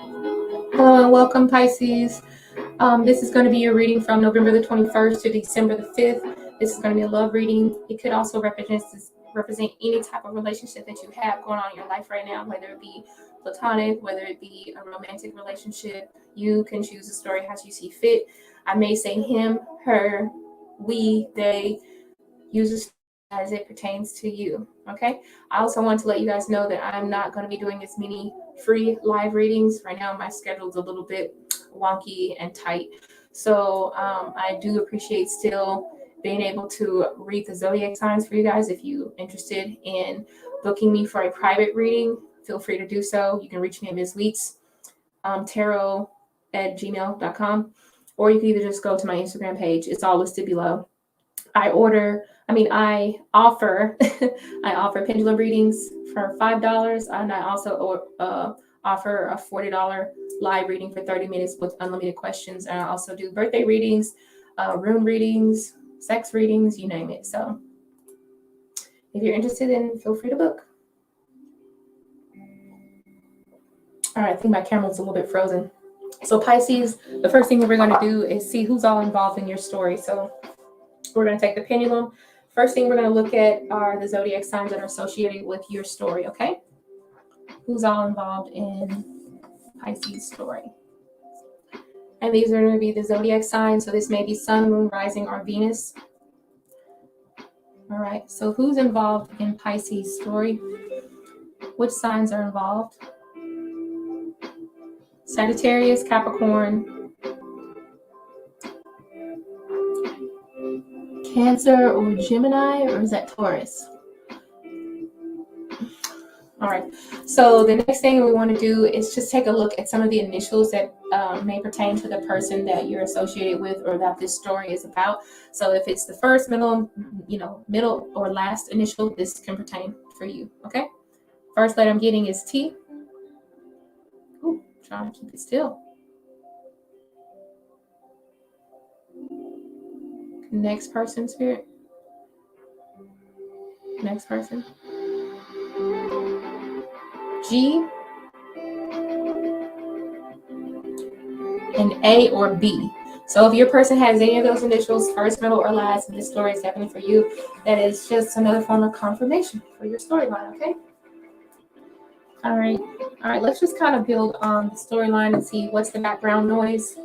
Hello and welcome, Pisces. This is going to be your reading from November the 21st to December the 5th. This is going to be a love reading. It could also represent any type of relationship that you have going on in your life right now, whether it be platonic, whether it be a romantic relationship. You can choose the story as you see fit. I may say him, her, we, they. Use it as it pertains to you. Okay. I also want to let you guys know that I'm not going to be doing as many free live readings right now. My schedule's a little bit wonky and tight, so I do appreciate still being able to read the zodiac signs for you guys. If you're interested in booking me for a private reading, feel free to do so. You can reach me at Mizzweets tarot at gmail.com, or you can either just go to my Instagram page. It's all listed below. I offer I offer pendulum readings for $5, and I also offer a $40 live reading for 30 minutes with unlimited questions. And I also do birthday readings, rune readings, sex readings, you name it. So if you're interested, then feel free to book. All right, I think my camera's a little bit frozen. So Pisces, the first thing that we're going to do is see who's all involved in your story. So we're going to take the pendulum. First thing we're going to look at are the zodiac signs that are associated with your story, okay? Who's all involved in Pisces' story? And these are going to be the zodiac signs. So this may be Sun, Moon, Rising, or Venus. All right, so who's involved in Pisces' story? Which signs are involved? Sagittarius, Capricorn, Cancer, or Gemini, or is that Taurus? All right, so the next thing we want to do is just take a look at some of the initials that may pertain to the person that you're associated with or that this story is about. So if it's the first, middle or last initial, this can pertain for you, okay? First letter I'm getting is T. Ooh, trying to keep it still. Next person, Spirit. Next person. G. And A or B. So if your person has any of those initials, first, middle, or last, and this story is definitely for you, that is just another form of confirmation for your storyline, okay? All right, let's just kind of build on the storyline and see what's the background noise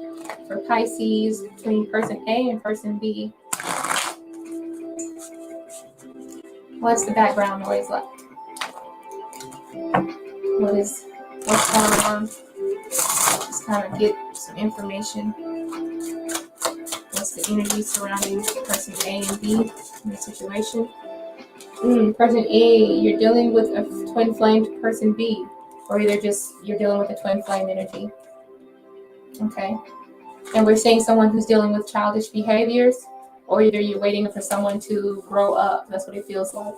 for Pisces between person A and person B. What's the background noise like? What's going on? Just kind of get some information. What's the energy surrounding person A and B in the situation? Person A, you're dealing with a twin flame person B, or either just you're dealing with a twin flame energy. Okay. And we're seeing someone who's dealing with childish behaviors, or either you're waiting for someone to grow up. That's what it feels like.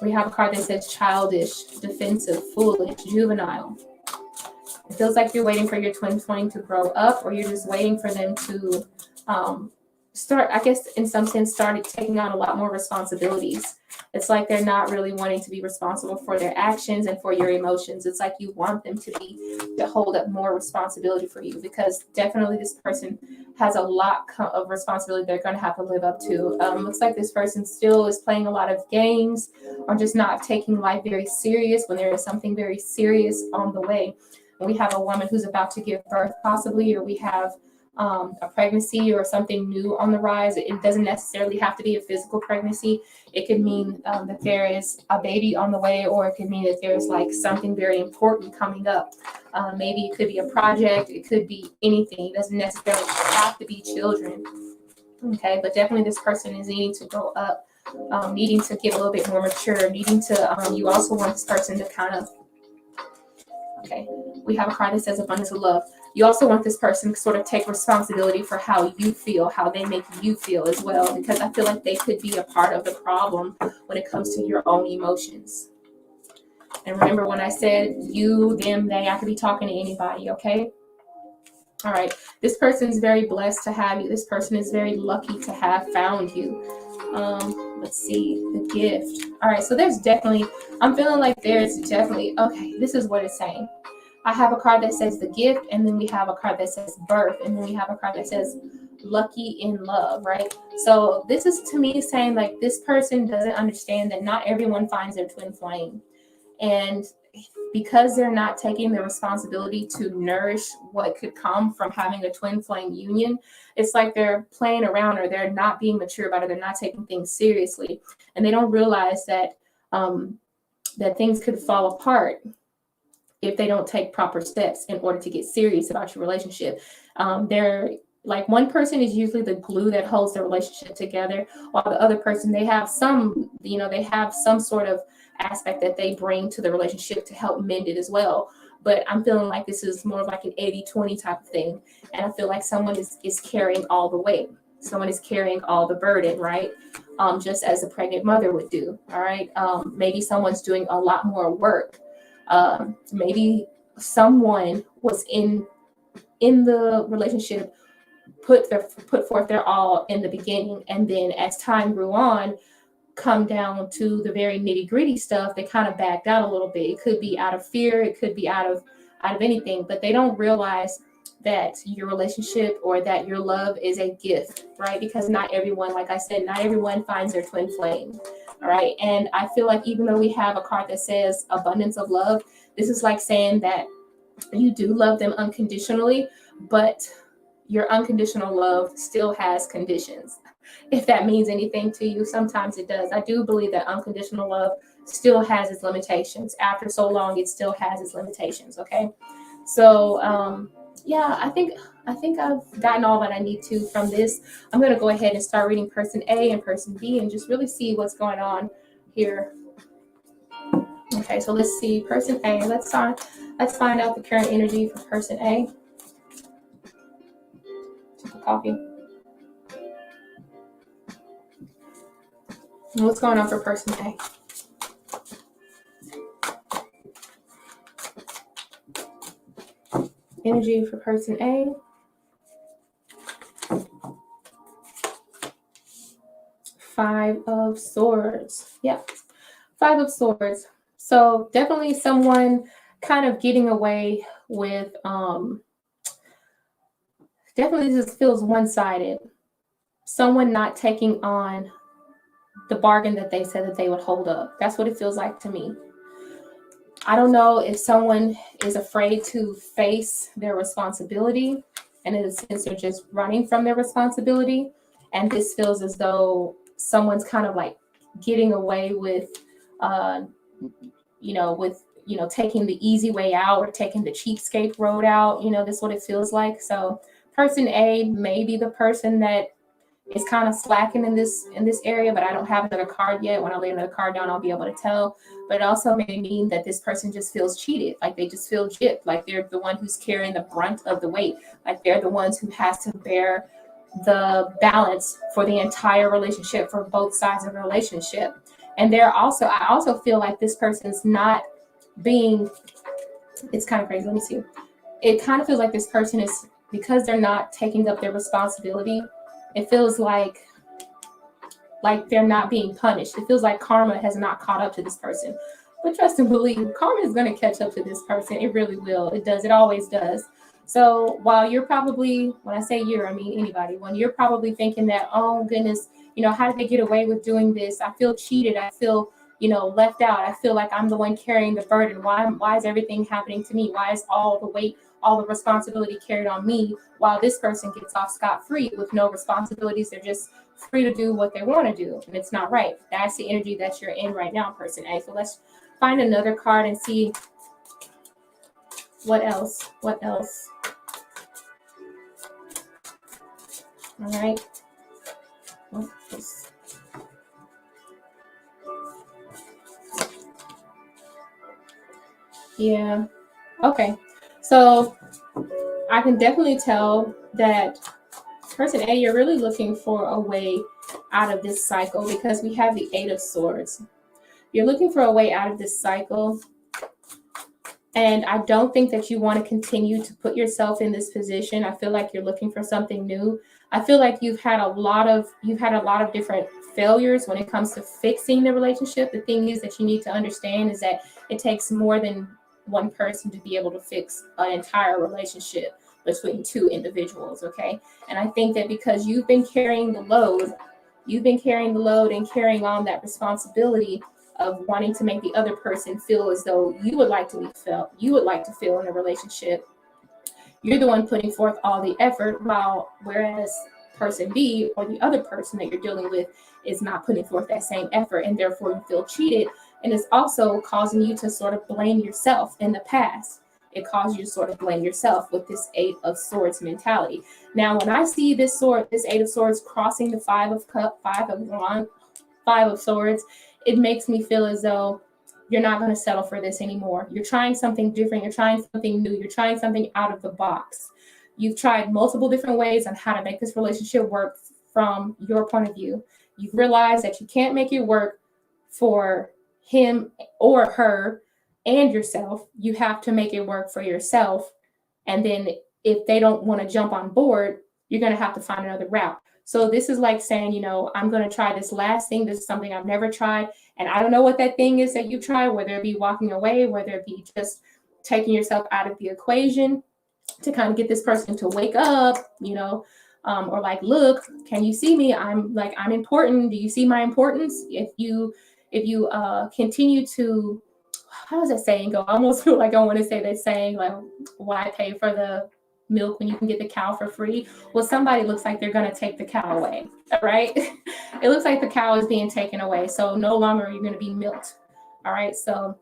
We have a card that says childish, defensive, foolish, juvenile. It feels like you're waiting for your twin flame to grow up, or you're just waiting for them to start, I guess, in some sense, started taking on a lot more responsibilities. It's like they're not really wanting to be responsible for their actions and for your emotions. It's like you want them to hold up more responsibility for you, because definitely this person has a lot of responsibility they're going to have to live up to. Looks like this person still is playing a lot of games or just not taking life very serious when there is something very serious on the way. And we have a woman who's about to give birth possibly, or we have a pregnancy or something new on the rise. It doesn't necessarily have to be a physical pregnancy. It could mean that there is a baby on the way, or it could mean that there's like something very important coming up. Maybe it could be a project. It could be anything. It doesn't necessarily have to be children. Okay, but definitely this person is needing to grow up, needing to get a little bit more mature, needing to, you also want this person to kind of, okay, we have a card that says abundance of love. You also want this person to sort of take responsibility for how you feel, how they make you feel as well, because I feel like they could be a part of the problem when it comes to your own emotions. And remember when I said you, them, they, I could be talking to anybody, okay? All right, this person is very blessed to have you. This person is very lucky to have found you. Let's see, the gift. All right, so there's definitely, I'm feeling like there's definitely, okay, this is what it's saying. I have a card that says the gift, and then we have a card that says birth, and then we have a card that says lucky in love, right? So this is to me saying like this person doesn't understand that not everyone finds their twin flame. And because they're not taking the responsibility to nourish what could come from having a twin flame union, it's like they're playing around, or they're not being mature about it. They're not taking things seriously, and they don't realize that that things could fall apart if they don't take proper steps in order to get serious about your relationship. They're like, one person is usually the glue that holds the relationship together, while the other person, they have some, they have some sort of aspect that they bring to the relationship to help mend it as well. But I'm feeling like this is more of like an 80-20 type of thing. And I feel like someone is carrying all the weight. Someone is carrying all the burden, right? Just as a pregnant mother would do, all right? Maybe someone's doing a lot more work. Maybe someone was in the relationship, put forth their all in the beginning, and then as time grew on, come down to the very nitty-gritty stuff, they kind of backed out a little bit. It could be out of fear, it could be out of anything, but they don't realize that your relationship or that your love is a gift, right? Because not everyone, like I said, not everyone finds their twin flame. All right. And I feel like even though we have a card that says abundance of love, this is like saying that you do love them unconditionally, but your unconditional love still has conditions. If that means anything to you, sometimes it does. I do believe that unconditional love still has its limitations. After so long, it still has its limitations. Okay. So, yeah, I think I've gotten all that I need to from this. I'm going to go ahead and start reading person A and person B and just really see what's going on here. Okay, so let's see person A. Let's find out the current energy for person A. Sip of coffee. And what's going on for person A? Energy for person A. Five of Swords. Yeah, Five of Swords. So definitely someone kind of getting away with, definitely this feels one-sided. Someone not taking on the bargain that they said that they would hold up. That's what it feels like to me. I don't know if someone is afraid to face their responsibility, and in a sense they're just running from their responsibility. And this feels as though someone's kind of like getting away with, taking the easy way out, or taking the cheapskate road out. This is what it feels like. So person A may be the person that is kind of slacking in this area, but I don't have another card yet. When I lay another card down, I'll be able to tell. But it also may mean that this person just feels cheated, like they just feel gypped, like they're the one who's carrying the brunt of the weight, like they're the ones who has to bear the balance for the entire relationship, for both sides of the relationship. And I also feel like this person's not being, it's kind of crazy. Let me see. It kind of feels like this person is, because they're not taking up their responsibility, it feels like they're not being punished. It feels like karma has not caught up to this person. But trust and believe, karma is going to catch up to this person. It really will. It does. It always does. So while you're probably, when I say you're, I mean anybody, when you're probably thinking that, oh goodness, how did they get away with doing this? I feel cheated. I feel, left out. I feel like I'm the one carrying the burden. Why is everything happening to me? Why is all the weight, all the responsibility carried on me, while this person gets off scot-free with no responsibilities? They're just free to do what they want to do, and it's not right. That's the energy that you're in right now, person A. So let's find another card and see what else. All right. Yeah. Okay. So I can definitely tell that person A, you're really looking for a way out of this cycle, because we have the Eight of Swords. You're looking for a way out of this cycle. And I don't think that you want to continue to put yourself in this position. I feel like you're looking for something new. I feel like you've had a lot of different failures when it comes to fixing the relationship. The thing is that you need to understand is that it takes more than one person to be able to fix an entire relationship between two individuals, okay? And I think that because you've been carrying the load and carrying on that responsibility of wanting to make the other person feel as though you would like to feel in a relationship. You're the one putting forth all the effort, whereas person B or the other person that you're dealing with is not putting forth that same effort, and therefore you feel cheated. And it's also causing you to sort of blame yourself in the past. It caused you to sort of blame yourself with this 8 of Swords mentality. Now, when I see this 8 of Swords crossing the 5 of Cups, 5 of Wands, 5 of Swords, it makes me feel as though you're not going to settle for this anymore. You're trying something different. You're trying something new. You're trying something out of the box. You've tried multiple different ways on how to make this relationship work from your point of view. You've realized that you can't make it work for him or her and yourself. You have to make it work for yourself. And then if they don't want to jump on board, you're going to have to find another route. So this is like saying, you know, I'm going to try this last thing. This is something I've never tried. And I don't know what that thing is that you try, whether it be walking away, whether it be just taking yourself out of the equation to kind of get this person to wake up, you know, or like, look, can you see me? I'm important. Do you see my importance? If you continue to, how does that saying go? I almost feel like I want to say that saying, like, why pay for the milk when you can get the cow for free? Well, somebody looks like they're going to take the cow away, right? It looks like the cow is being taken away. So no longer are you going to be milked. All right. So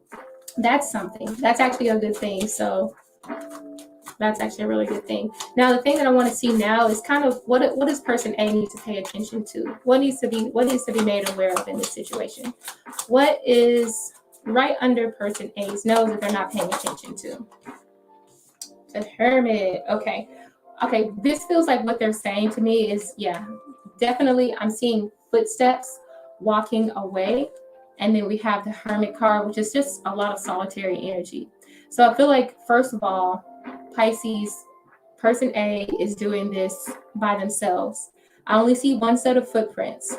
that's something. That's actually a good thing. So that's actually a really good thing. Now, the thing that I want to see now is kind of what does person A need to pay attention to? What needs to be made aware of in this situation? What is right under person A's nose that they're not paying attention to? The Hermit. Okay. This feels like what they're saying to me is, yeah, definitely I'm seeing footsteps walking away. And then we have the Hermit card, which is just a lot of solitary energy. So I feel like, first of all, Pisces, person A is doing this by themselves. I only see one set of footprints.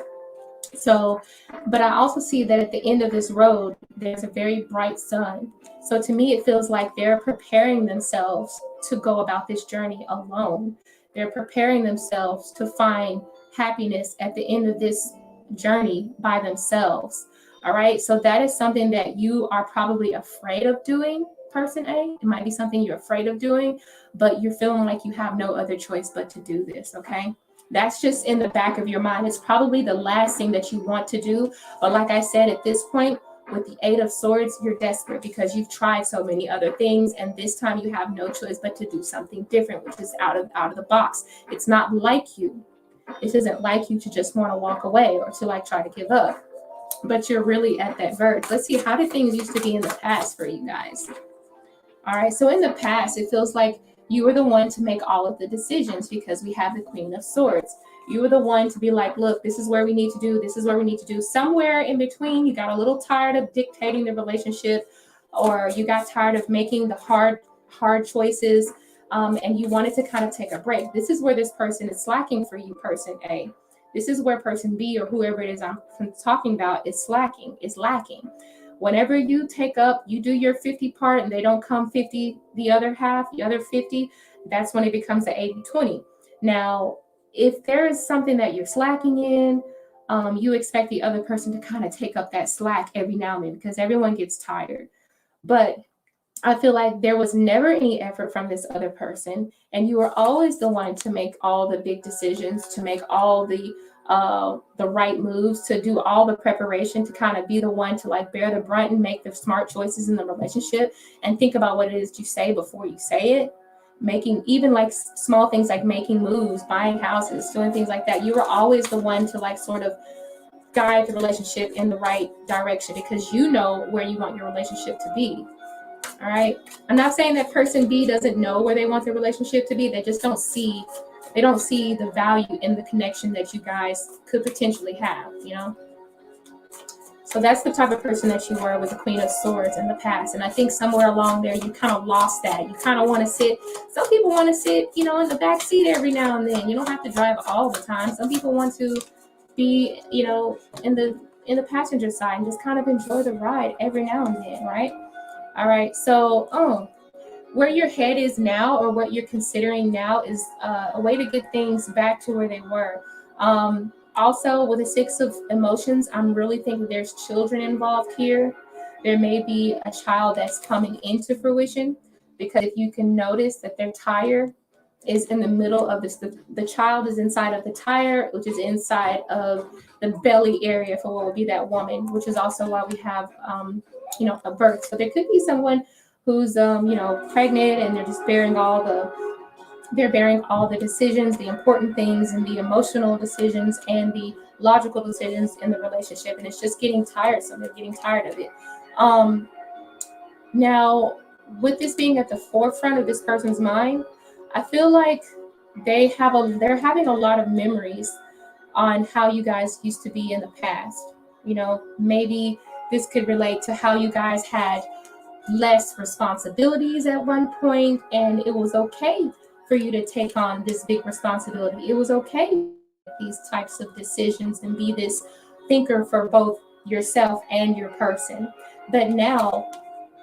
So, but I also see that at the end of this road, there's a very bright sun. So to me, it feels like they're preparing themselves to go about this journey alone. They're preparing themselves to find happiness at the end of this journey by themselves. All right. So that is something that you are probably afraid of doing, person A. It might be something you're afraid of doing, but you're feeling like you have no other choice but to do this. Okay. That's just in the back of your mind. It's probably the last thing that you want to do. But like I said, at this point, with the 8 of Swords, you're desperate because you've tried so many other things. And this time you have no choice but to do something different, which is out of the box. It's not like you. It isn't like you to just want to walk away or to like try to give up. But you're really at that verge. Let's see, how did things used to be in the past for you guys? All right. So in the past, it feels like you were the one to make all of the decisions because we have the Queen of Swords. You were the one to be like, look, this is where we need to do. This is where we need to do. Somewhere in between, you got a little tired of dictating the relationship, or you got tired of making the hard choices, and you wanted to kind of take a break. This is where this person is slacking for you, person A. This is where person B or whoever it is I'm talking about is lacking. Whenever you you do your 50 part and they don't come 50, the other 50, that's when it becomes the 80-20. Now, if there is something that you're slacking in, you expect the other person to kind of take up that slack every now and then because everyone gets tired. But I feel like there was never any effort from this other person, and you were always the one to make all the big decisions, to make all the right moves, to do all the preparation, to kind of be the one to like bear the brunt and make the smart choices in the relationship and think about what it is you say before you say it. Making even like small things like making moves, buying houses, doing things like that. You were always the one to like sort of guide the relationship in the right direction because you know where you want your relationship to be. All right. I'm not saying that person B doesn't know where they want their relationship to be. They just don't see the value in the connection that you guys could potentially have, you know? So that's the type of person that you were with the Queen of Swords in the past. And I think somewhere along there, you kind of lost that. You kind of want to sit. Some people want to sit, you know, in the back seat every now and then. You don't have to drive all the time. Some people want to be, you know, in the passenger side and just kind of enjoy the ride every now and then, right? All right. So, where your head is now, or what you're considering now, is a way to get things back to where they were. Also, with the Six of Emotions, I'm really thinking there's children involved here. There may be a child that's coming into fruition, because if you can notice that their tire is in the middle of this, the child is inside of the tire, which is inside of the belly area for what would be that woman, which is also why we have, a birth. So there could be someone who's, pregnant, and they're bearing all the decisions, the important things, and the emotional decisions, and the logical decisions in the relationship, and it's just getting tiresome. They're getting tired of it. Now, with this being at the forefront of this person's mind, I feel like they're having a lot of memories on how you guys used to be in the past. Maybe this could relate to how you guys had less responsibilities at one point, and it was okay for you to take on this big responsibility. It was okay to make these types of decisions and be this thinker for both yourself and your person. But now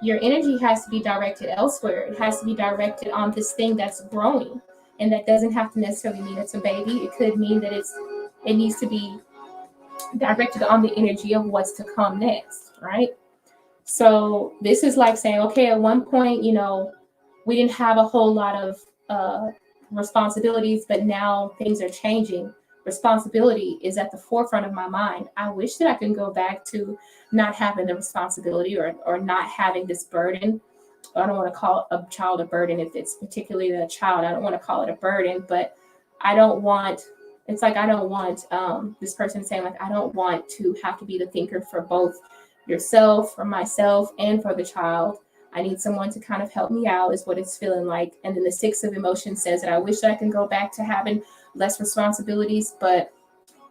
your energy has to be directed elsewhere. It has to be directed on this thing that's growing. And that doesn't have to necessarily mean it's a baby. It could mean that it needs to be directed on the energy of what's to come next, right? So this is like saying, okay, at one point, we didn't have a whole lot of responsibilities, but now things are changing. Responsibility is at the forefront of my mind. I wish that I can go back to not having the responsibility, or not having this burden. I don't want to call a child a burden if it's particularly a child. I don't want to call it a burden, but I don't want this person saying, like, I don't want to have to be the thinker for both yourself, for myself, and for the child. I need someone to kind of help me out, is what it's feeling like. And then the Six of Emotions says that I wish that I can go back to having less responsibilities, but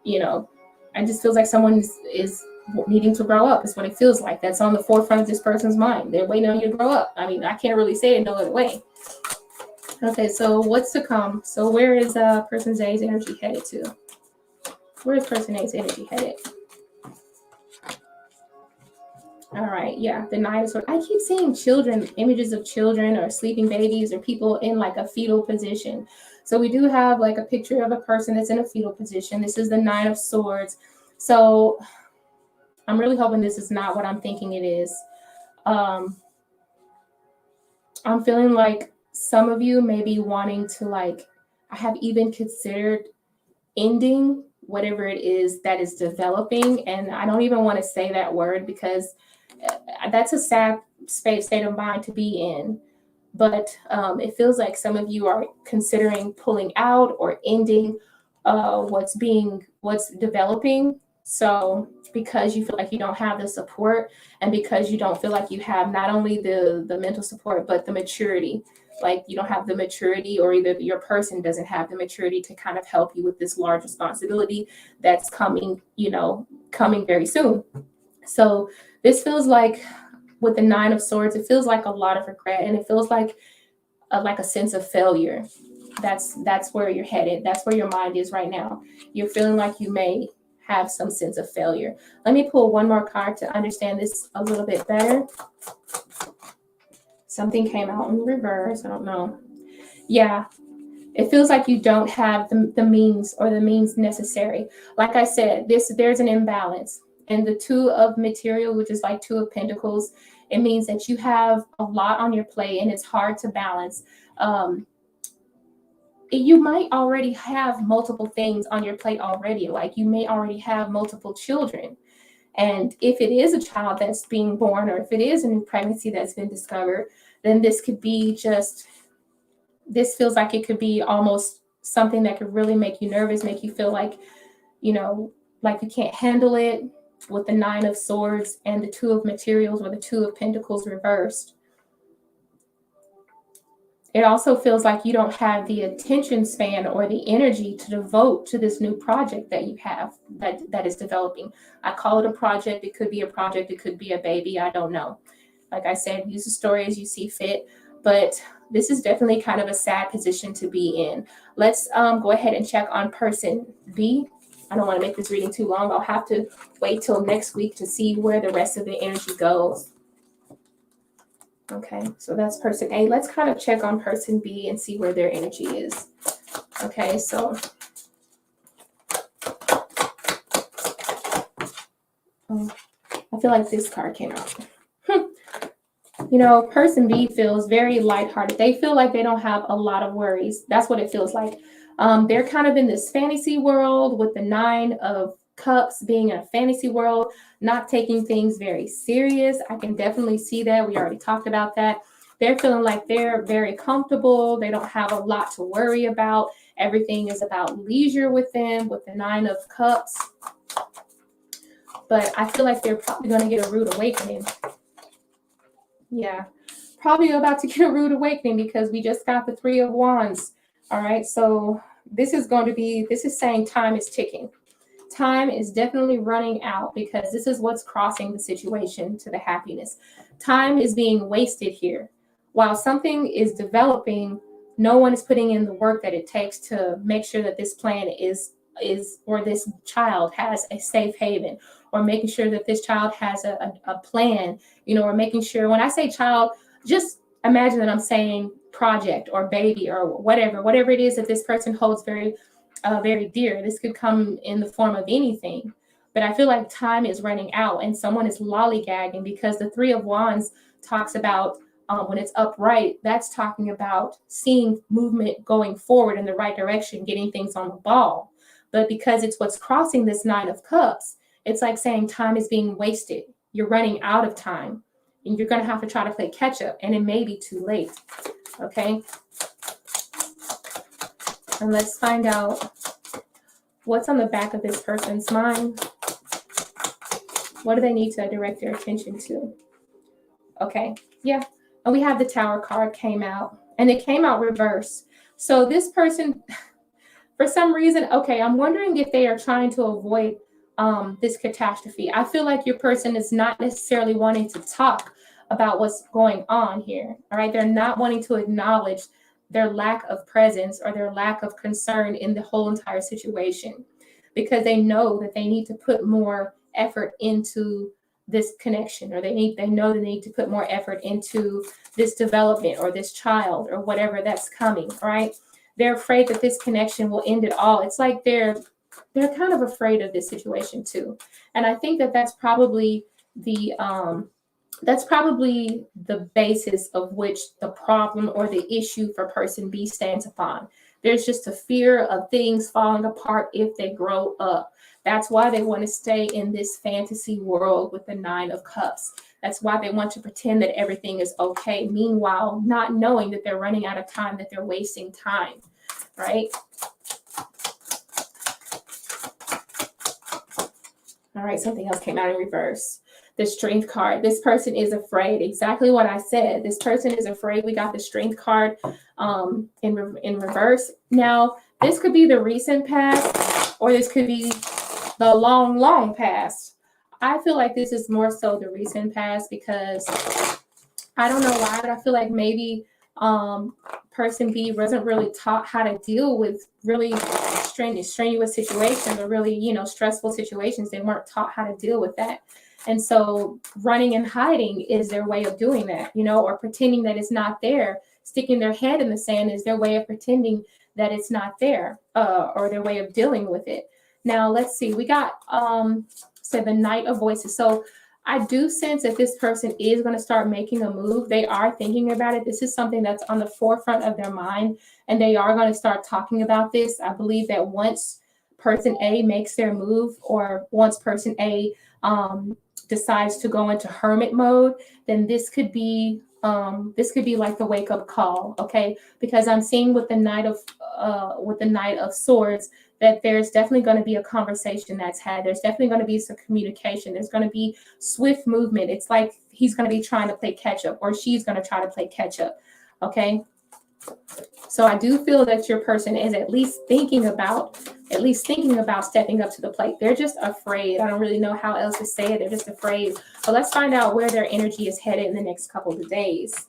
I just feels like someone is needing to grow up, is what it feels like. That's on the forefront of this person's mind. They're waiting on you to grow up. I mean, I can't really say it no other way. Okay, so what's to come? So where is person A's energy headed to? Where is person A's energy headed? All right, yeah, the Nine of Swords. I keep seeing children, images of children or sleeping babies or people in like a fetal position. So we do have like a picture of a person that's in a fetal position. This is the Nine of Swords. So I'm really hoping this is not what I'm thinking it is. I'm feeling like some of you may be wanting to, like, I have even considered ending whatever it is that is developing. And I don't even want to say that word, because that's a sad state of mind to be in. But it feels like some of you are considering pulling out or ending what's developing. So because you feel like you don't have the support, and because you don't feel like you have not only the mental support, but the maturity, like you don't have the maturity, or either your person doesn't have the maturity to kind of help you with this large responsibility that's coming very soon. So this feels like, with the Nine of Swords, it feels like a lot of regret, and it feels like a sense of failure. That's where you're headed. That's where your mind is right now. You're feeling like you may have some sense of failure. Let me pull one more card to understand this a little bit better. Something came out in reverse. I don't know. Yeah, it feels like you don't have the means, or the means necessary. Like I said, there's an imbalance. And the Two of Material, which is like Two of Pentacles, it means that you have a lot on your plate and it's hard to balance. You might already have multiple things on your plate already. Like you may already have multiple children. And if it is a child that's being born, or if it is a new pregnancy that's been discovered, then this feels like it could be almost something that could really make you nervous, make you feel like, like you can't handle it, with the Nine of Swords and the Two of Materials, or the Two of Pentacles reversed. It also feels like you don't have the attention span or the energy to devote to this new project that you have that is developing. I call it a project. It could be a project. It could be a baby. I don't know. Like I said, use the story as you see fit. But this is definitely kind of a sad position to be in. Let's go ahead and check on person B. I don't want to make this reading too long. I'll have to wait till next week to see where the rest of the energy goes. Okay, so that's person A. Let's kind of check on person B and see where their energy is. Okay, so I feel like this card came out. You know, person B feels very lighthearted. They feel like they don't have a lot of worries. That's what it feels like. They're kind of in this fantasy world with the 9 of Cups, being in a fantasy world, not taking things very serious. I can definitely see that. We already talked about that. They're feeling like they're very comfortable. They don't have a lot to worry about. Everything is about leisure with them, with the 9 of Cups. But I feel like they're probably going to get a rude awakening. Yeah, probably about to get a rude awakening because we just got the 3 of Wands. All right, so this is saying time is ticking. Time is definitely running out because this is what's crossing the situation to the happiness. Time is being wasted here. While something is developing, no one is putting in the work that it takes to make sure that this plan is or this child has a safe haven, or making sure that this child has a plan, you know, or making sure, when I say child, just imagine that I'm saying project or baby or whatever it is that this person holds very dear. This could come in the form of anything, but I feel like time is running out and someone is lollygagging because the 3 of Wands talks about when it's upright, that's talking about seeing movement going forward in the right direction, getting things on the ball. But because it's what's crossing this 9 of Cups, it's like saying time is being wasted. You're running out of time and you're going to have to try to play catch up, and it may be too late. Okay. And let's find out what's on the back of this person's mind. What do they need to direct their attention to? Okay. Yeah. And we have the Tower card came out, and it came out reverse. So this person, for some reason, okay, I'm wondering if they are trying to avoid this catastrophe. I feel like your person is not necessarily wanting to talk about what's going on here. All right. They're not wanting to acknowledge their lack of presence or their lack of concern in the whole entire situation, because they know that they need to put more effort into this connection, or they know they need to put more effort into this development or this child or whatever that's coming. All right. They're afraid that this connection will end it all. It's like they're kind of afraid of this situation too. And I think that that's probably the basis of which the problem or the issue for person B stands upon. There's just a fear of things falling apart if they grow up. That's why they want to stay in this fantasy world with the 9 of Cups. That's why they want to pretend that everything is okay. Meanwhile, not knowing that they're running out of time, that they're wasting time, right? All right, something else came out in reverse. The Strength card. This person is afraid. Exactly what I said. This person is afraid. We got the Strength card in reverse. Now, this could be the recent past, or this could be the long, long past. I feel like this is more so the recent past, because I don't know why, but I feel like maybe person B wasn't really taught how to deal with really strenuous situations, or really, you know, stressful situations. They weren't taught how to deal with that. And so running and hiding is their way of doing that, you know, or pretending that it's not there. Sticking their head in the sand is their way of pretending that it's not there, or their way of dealing with it. Now, let's see. We got so the Knight of Voices. So I do sense that this person is going to start making a move. They are thinking about it. This is something that's on the forefront of their mind, and they are going to start talking about this. I believe that once person A makes their move, or once person A decides to go into hermit mode, then this could be like the wake up call. Okay, because I'm seeing with the Knight of Swords that there's definitely going to be a conversation that's had. There's definitely going to be some communication. There's going to be swift movement. It's like he's going to be trying to play catch up, or she's going to try to play catch up. Okay. So I do feel that your person is at least thinking about stepping up to the plate. They're just afraid. I don't really know how else to say it. They're just afraid. But let's find out where their energy is headed in the next couple of days.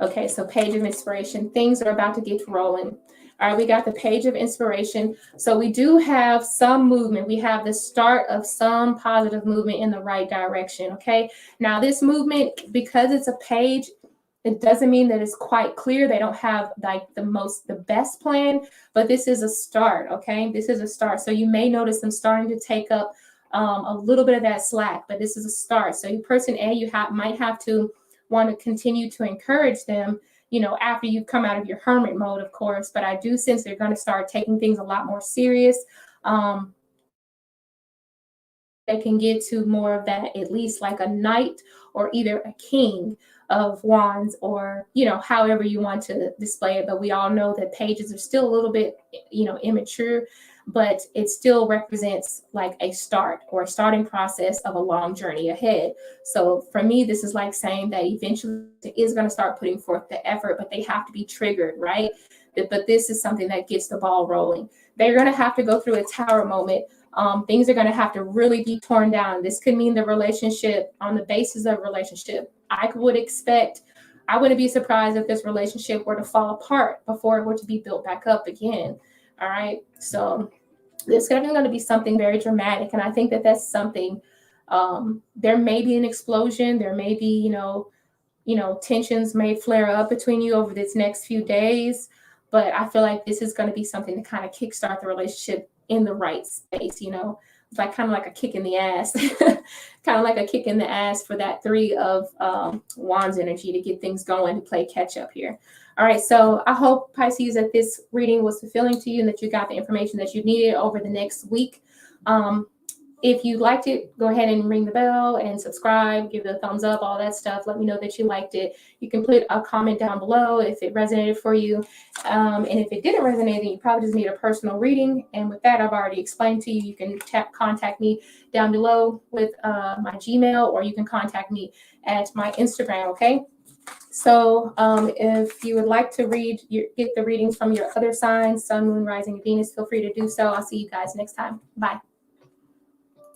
Okay, so Page of Inspiration. Things are about to get rolling. All right, we got the Page of Inspiration. So we do have some movement. We have the start of some positive movement in the right direction, okay? Now this movement, because it's a page, it doesn't mean that it's quite clear. They don't have like the best plan, but this is a start, okay? This is a start. So you may notice them starting to take up a little bit of that slack, but this is a start. So you person A, you might have to want to continue to encourage them, you know, after you come out of your hermit mode, of course. But I do sense they're going to start taking things a lot more serious. They can get to more of that, at least like a knight or either a king of wands, or, you know, however you want to display it. But we all know that pages are still a little bit, you know, immature, but it still represents like a start or a starting process of a long journey ahead. So for me, this is like saying that eventually it is going to start putting forth the effort, but they have to be triggered, right? But this is something that gets the ball rolling. They're going to have to go through a tower moment. Things are going to have to really be torn down. This could mean the relationship, on the basis of relationship, I wouldn't be surprised if this relationship were to fall apart before it were to be built back up again. All right. So there's definitely going to be something very dramatic. And I think that that's something, there may be an explosion. There may be, you know, tensions may flare up between you over this next few days. But I feel like this is going to be something to kind of kickstart the relationship in the right space, you know. It's like kind of like a kick in the ass, kind of like a kick in the ass for that 3 of wands energy to get things going, to play catch up here. All right, so I hope, Pisces, that this reading was fulfilling to you and that you got the information that you needed over the next week. If you liked it, go ahead and ring the bell and subscribe, give it a thumbs up, all that stuff. Let me know that you liked it. You can put a comment down below if it resonated for you. And if it didn't resonate, then you probably just need a personal reading. And with that, I've already explained to you. You can contact me down below with my Gmail, or you can contact me at my Instagram, okay? So if you would like to get the readings from your other signs, Sun, Moon, Rising, and Venus, feel free to do so. I'll see you guys next time. Bye.